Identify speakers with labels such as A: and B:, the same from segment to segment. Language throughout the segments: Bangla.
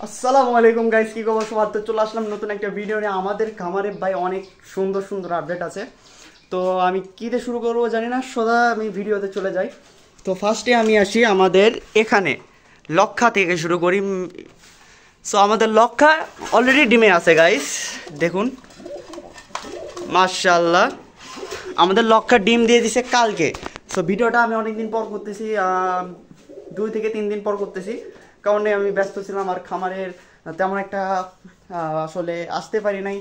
A: আসসালামু আলাইকুম গাইস, কি খবর সবার? তো চলে আসলাম নতুন একটা ভিডিও নিয়ে। আমাদের খামারে ভাই অনেক সুন্দর সুন্দর আপডেট আছে। তো আমি কীতে শুরু করবো জানি না, সোজা আমি ভিডিওতে চলে যাই। তো ফার্স্টে আমি আসি আমাদের এখানে লক্ষা থেকে শুরু করি। সো আমাদের লক্ষা অলরেডি ডিমে আছে গাইস, দেখুন মাশাআল্লাহ। আমাদের লক্ষা ডিম দিয়ে দিছে কালকে। সো ভিডিওটা আমি অনেক দিন পর করতেছি, 2 থেকে 3 দিন পর করতেছি, কারণ আমি ব্যস্ত ছিলাম আর খামারের তেমন একটা আসলে আসতে পারি নাই,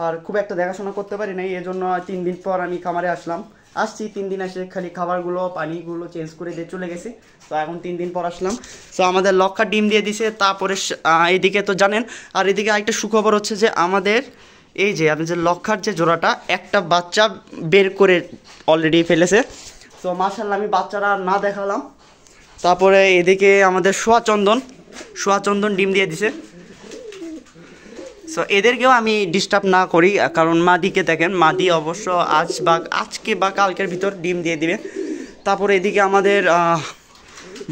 A: আর খুব একটা দেখাশোনা করতে পারি নাই। এই জন্য 3 দিন পর আমি খামারে আসছি 3 দিন এসে খালি খাবারগুলো পানিগুলো চেঞ্জ করে দিয়ে চলে গেছি। তো এখন 3 দিন পর আসলাম। সো আমাদের লক্ষা ডিম দিয়ে দিছে। তারপরে এইদিকে তো জানেন, আর এদিকে আরেকটা সুখবর হচ্ছে যে আমাদের এই যে আপনি যে লক্ষার যে জোড়াটা একটা বাচ্চা বের করে অলরেডি ফেলেছে। তো মাশাআল্লাহ, আমি বাচ্চারা না দেখালাম। তারপরে এদিকে আমাদের সোয়াচন্দন ডিম দিয়ে দিছে। সো এদেরকেও আমি ডিস্টার্ব না করি, কারণ মাদিকে দেখেন, মাদি অবশ্য আজকে বা কালকের ভিতর ডিম দিয়ে দিবে। তারপরে এদিকে আমাদের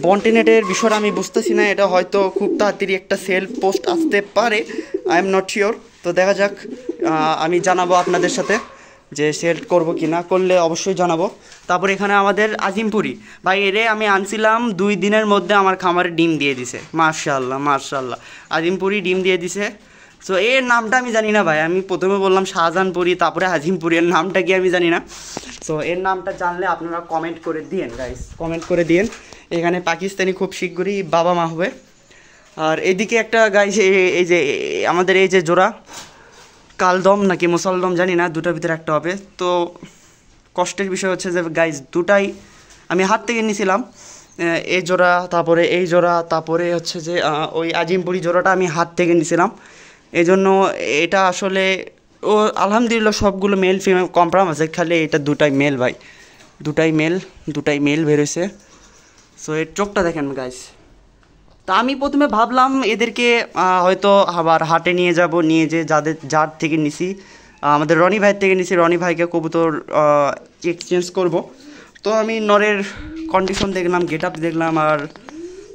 A: বন্টিনেটের বিষয়টা আমি বুঝতেছি না, এটা হয়তো খুব তাড়াতাড়ি একটা সেল পোস্ট আসতে পারে, আই এম নট শিওর। তো দেখা যাক, আমি জানাবো আপনাদের সাথে যে সেল করব কি না, করলে অবশ্যই জানাবো। তারপর এখানে আমাদের আজিমপুরি ভাই, এরে আমি আনছিলাম 2 দিনের মধ্যে আমার খামারে ডিম দিয়ে দিছে। মাশাআল্লাহ মাশাআল্লাহ, আজিমপুরি ডিম দিয়ে দিছে। সো এর নামটা আমি জানি না ভাই, আমি প্রথমে বললাম শাহজাহানপুরি, তারপরে আজিমপুরি, এর নামটা কি আমি জানি না। সো এর নামটা জানলে আপনারা কমেন্ট করে দিয়েন গাইস, কমেন্ট করে দিয়েন। এখানে পাকিস্তানি খুব শীঘ্রই বাবা মা হবে। আর এদিকে একটা গাইস, এই যে আমাদের এই যে জোড়া কালদম নাকি মুসলদম জানি না, দুটার ভিতরে একটা হবে। তো কষ্টের বিষয় হচ্ছে যে গাইজ দুটাই আমি হাত থেকে নিয়েছিলাম, এই জোড়া, তারপরে এই জোড়া, তারপরে হচ্ছে যে ওই আজিমপুরি জোড়াটা আমি হাত থেকে নিয়েছিলাম। এই জন্য এটা আসলে ও আলহামদুলিল্লাহ সবগুলো মেল ফিমেল কনফার্ম আছে, খালি এটা দুটাই মেল ভাই, দুটাই মেল বেরোইছে। সো এর চোখটা দেখেন গাইজ। তা আমি প্রথমে ভাবলাম এদেরকে হয়তো আবার হাটে নিয়ে যে যার থেকে নিছি, আমাদের রনি ভাইয়ের থেকে নিছি, রনি ভাইকে কবুতর এক্সচেঞ্জ করব। তো আমি নরের কন্ডিশন দেখলাম, গেট আপ দেখলাম, আর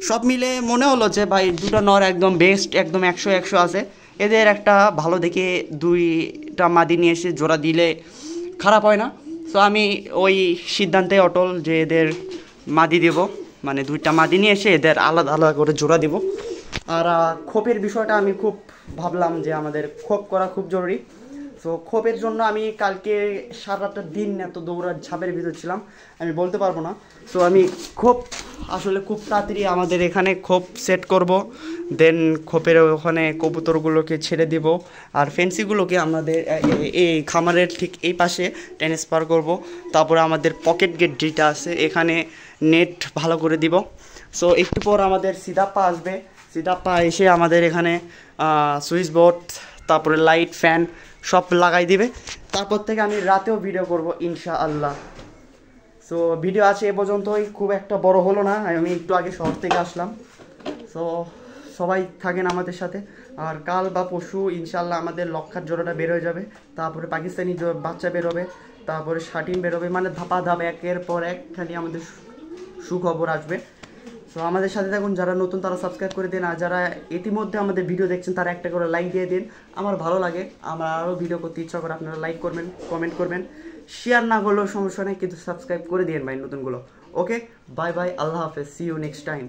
A: সব মিলে মনে হলো যে ভাই দুটো নর একদম বেস্ট, একদম 100 আছে। এদের একটা ভালো দেখে 2টা মাদি নিয়ে এসে জোড়া দিলে খারাপ হয় না। তো আমি ওই সিদ্ধান্তে অটল যে এদের মাদি দেব, মানে 2টা মাদি নিয়ে এসে এদের আলাদা আলাদা করে জোড়া দেব। আর খোপের বিষয়টা আমি খুব ভাবলাম যে আমাদের খোপ করা খুব জরুরি। সো খোপের জন্য আমি কালকে সারাটা দিন এত দৌড়ার ঝাঁপের ভিতর ছিলাম, আমি বলতে পারবো না। সো আমি খোপ আসলে খুব তাড়াতাড়ি আমাদের এখানে খোপ সেট করব, দেন খোপের ওখানে কবুতরগুলোকে ছেড়ে দেব, আর ফেন্সিগুলোকে আমাদের এই খামারের ঠিক এই পাশে ট্রান্সফার করব। তারপরে আমাদের পকেট গেট যেটা আছে এখানে নেট ভালো করে দিব। সো একটু পর আমাদের সিদাপ্পা আসবে, সিদাপ্পা এসে আমাদের এখানে সুইচ বোর্ড, তারপরে লাইট, ফ্যান সব লাগাই দিবে। তারপর থেকে আমি রাতেও ভিডিও করব ইনশাআল্লাহ। সো ভিডিও আছে এ পর্যন্তই, খুব একটা বড় হলো না, আমি একটু আগে শহর থেকে আসলাম। সো সবাই থাকেন আমাদের সাথে, আর কাল বা পরশু ইনশাআল্লাহ আমাদের লক্ষার জোড়াটা বের হয়ে যাবে, তারপরে পাকিস্তানি বাচ্চা বেরোবে, তারপরে শাটিন বেরোবে, মানে ধাপা ধাপ একের পর এক খালি আমাদের সুখবর আসবে। সো আমাদের সাথে থাকুন, যারা নতুন তারা সাবস্ক্রাইব করে দিন, আর যারা ইতিমধ্যে আমাদের ভিডিও দেখছেন তারা একটা করে লাইক দিয়ে দিন, আমার ভালো লাগে, আমার আরও ভিডিও করতে ইচ্ছা করে। আপনারা লাইক করবেন, কমেন্ট করবেন, শেয়ার না করলেও সমস্যা নেই, কিন্তু সাবস্ক্রাইব করে দিন ভাই নতুনগুলো। ওকে, বাই বাই, আল্লাহ হাফেজ, সি ইউ নেক্সট টাইম।